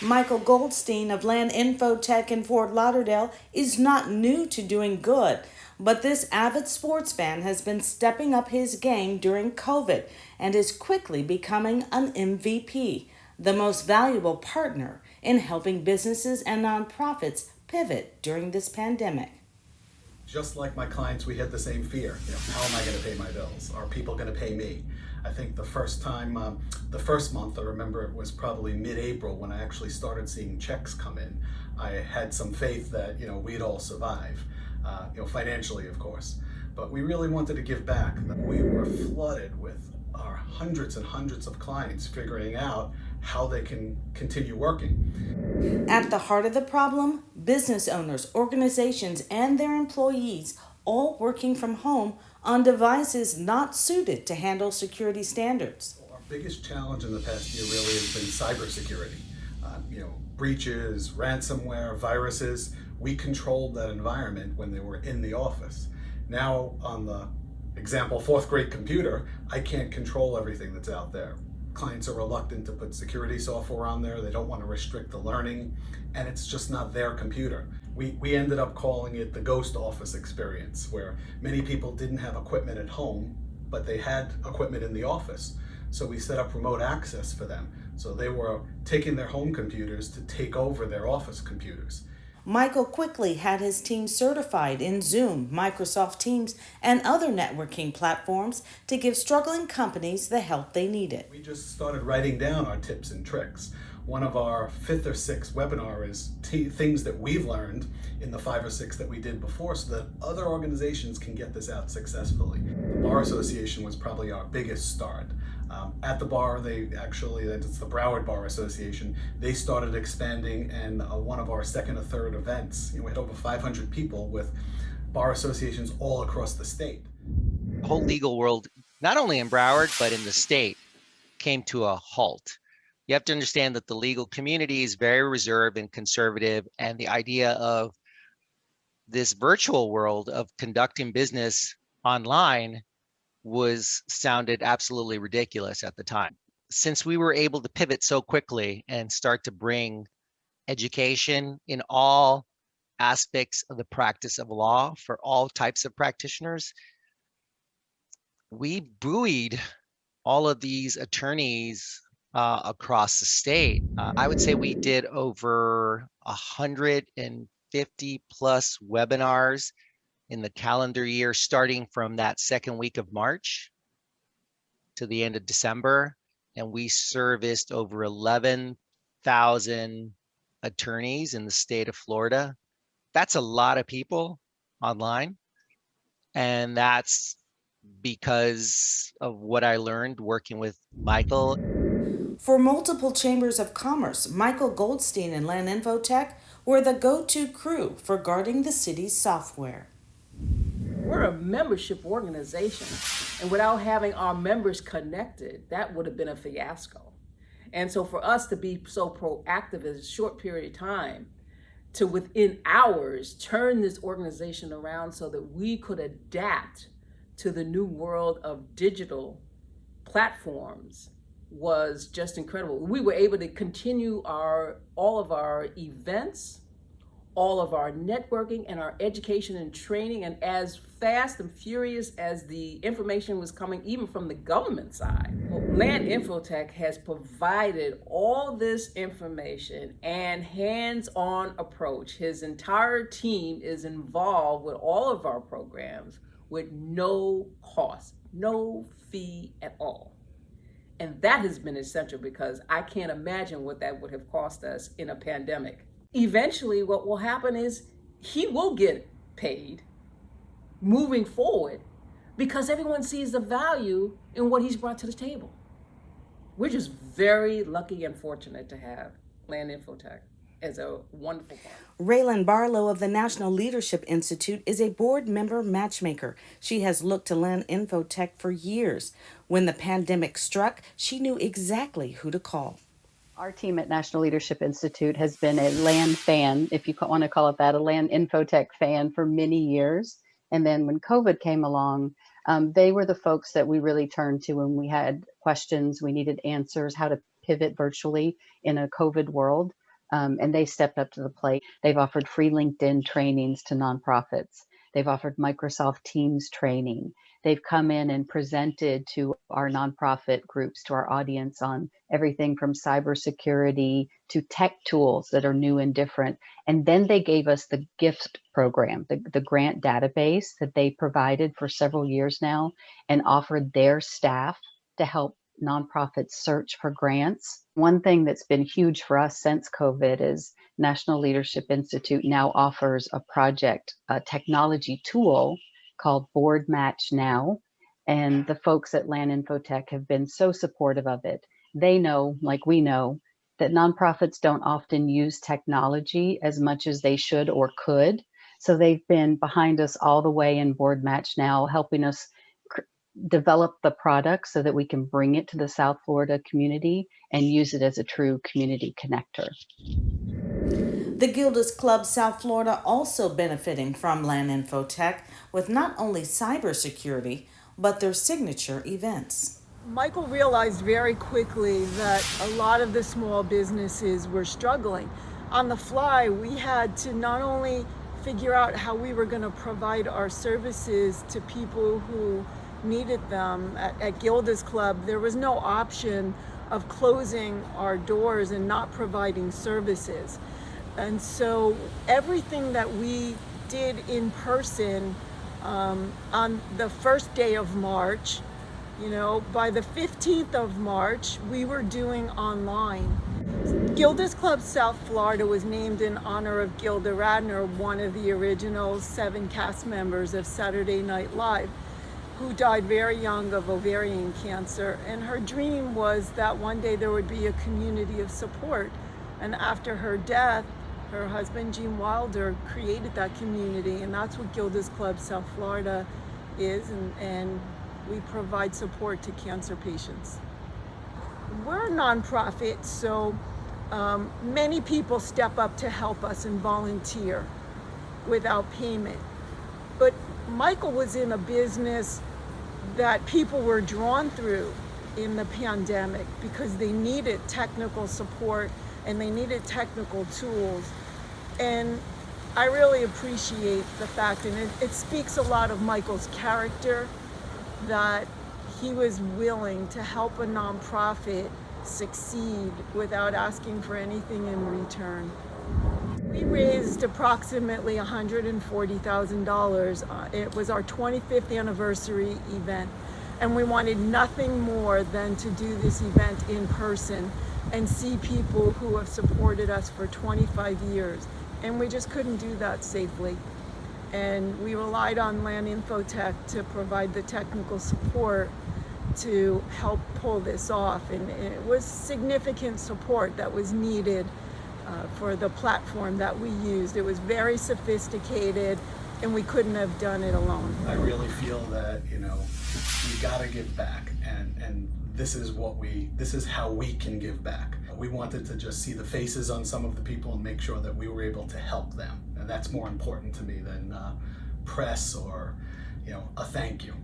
Michael Goldstein of LAN Infotech in Fort Lauderdale is not new to doing good, but this avid sports fan has been stepping up his game during COVID and is quickly becoming an MVP, the most valuable partner in helping businesses and nonprofits pivot during this pandemic. Just like my clients, we had the same fear. How am I going to pay my bills? Are people going to pay me? I think the first month, I remember it was probably mid-April when I actually started seeing checks come in. I had some faith that we'd all survive, financially, of course. But we really wanted to give back. We were flooded with our hundreds and hundreds of clients figuring out how they can continue working. At the heart of the problem, business owners, organizations, and their employees all working from home on devices not suited to handle security standards. Our biggest challenge in the past year really has been cybersecurity. Breaches, ransomware, viruses. We controlled that environment when they were in the office. Now, on the example fourth grade computer, I can't control everything that's out there. Clients are reluctant to put security software on there. They don't want to restrict the learning, and it's just not their computer. We ended up calling it the ghost office experience, where many people didn't have equipment at home, but they had equipment in the office. So we set up remote access for them. So they were taking their home computers to take over their office computers. Michael quickly had his team certified in Zoom, Microsoft Teams, and other networking platforms to give struggling companies the help they needed. We just started writing down our tips and tricks. One of our 5th or 6th webinar is things that we've learned in the 5 or 6 that we did before so that other organizations can get this out successfully. The Bar Association was probably our biggest start. At the bar, it's the Broward Bar Association, they started expanding, and one of our second or third events, we had over 500 people with bar associations all across the state. The whole legal world, not only in Broward, but in the state, came to a halt. You have to understand that the legal community is very reserved and conservative, and the idea of this virtual world of conducting business online sounded absolutely ridiculous at the time. Since we were able to pivot so quickly and start to bring education in all aspects of the practice of law for all types of practitioners, we buoyed all of these attorneys across the state. I would say we did over 150 plus webinars in the calendar year, starting from that second week of March to the end of December. And we serviced over 11,000 attorneys in the state of Florida. That's a lot of people online. And that's because of what I learned working with Michael. For multiple chambers of commerce, Michael Goldstein and LAN Infotech were the go-to crew for guarding the city's software. We're a membership organization, and without having our members connected, that would have been a fiasco. And so for us to be so proactive in a short period of time to within hours turn this organization around so that we could adapt to the new world of digital platforms was just incredible. We were able to continue all of our events, all of our networking and our education and training, and as fast and furious as the information was coming, even from the government side. LAN Infotech has provided all this information and hands-on approach. His entire team is involved with all of our programs with no cost, no fee at all. And that has been essential because I can't imagine what that would have cost us in a pandemic. Eventually, what will happen is he will get paid moving forward because everyone sees the value in what he's brought to the table. We're just very lucky and fortunate to have LAN Infotech as a wonderful partner. Raylan Barlow of the National Leadership Institute is a board member matchmaker. She has looked to LAN Infotech for years. When the pandemic struck, she knew exactly who to call. Our team at National Leadership Institute has been a LAN fan, if you want to call it that, a LAN Infotech fan for many years. And then when COVID came along, they were the folks that we really turned to when we had questions, we needed answers, how to pivot virtually in a COVID world. and they stepped up to the plate. They've offered free LinkedIn trainings to nonprofits. They've offered Microsoft Teams training. They've come in and presented to our nonprofit groups, to our audience, on everything from cybersecurity to tech tools that are new and different. And then they gave us the gift program, the grant database that they provided for several years now, and offered their staff to help nonprofits search for grants. One thing that's been huge for us since COVID is National Leadership Institute now offers a technology tool called Board Match Now. And the folks at LAN Infotech have been so supportive of it. They know, like we know, that nonprofits don't often use technology as much as they should or could. So they've been behind us all the way in Board Match Now, helping us develop the product so that we can bring it to the South Florida community and use it as a true community connector. The Gildas Club South Florida also benefiting from LAN Infotech with not only cybersecurity, but their signature events. Michael realized very quickly that a lot of the small businesses were struggling. On the fly, we had to not only figure out how we were going to provide our services to people who needed them. At Gildas Club, there was no option of closing our doors and not providing services. And so everything that we did in person on the first day of March, by the 15th of March, we were doing online. Gildas Club South Florida was named in honor of Gilda Radner, one of the original 7 cast members of Saturday Night Live, who died very young of ovarian cancer. And her dream was that one day there would be a community of support. And after her death, her husband, Gene Wilder, created that community. And that's what Gildas Club South Florida is. And we provide support to cancer patients. We're a nonprofit, so many people step up to help us and volunteer without payment. But Michael was in a business that people were drawn through in the pandemic because they needed technical support and they needed technical tools. And I really appreciate the fact, and it speaks a lot of Michael's character, that he was willing to help a nonprofit succeed without asking for anything in return. We raised approximately $140,000. It was our 25th anniversary event, and we wanted nothing more than to do this event in person and see people who have supported us for 25 years. And we just couldn't do that safely. And we relied on LAN Infotech to provide the technical support to help pull this off. And it was significant support that was needed for the platform that we used. It was very sophisticated, and we couldn't have done it alone. I really feel that, we gotta give back, and this is how we can give back. We wanted to just see the faces on some of the people and make sure that we were able to help them. And that's more important to me than press or, a thank you.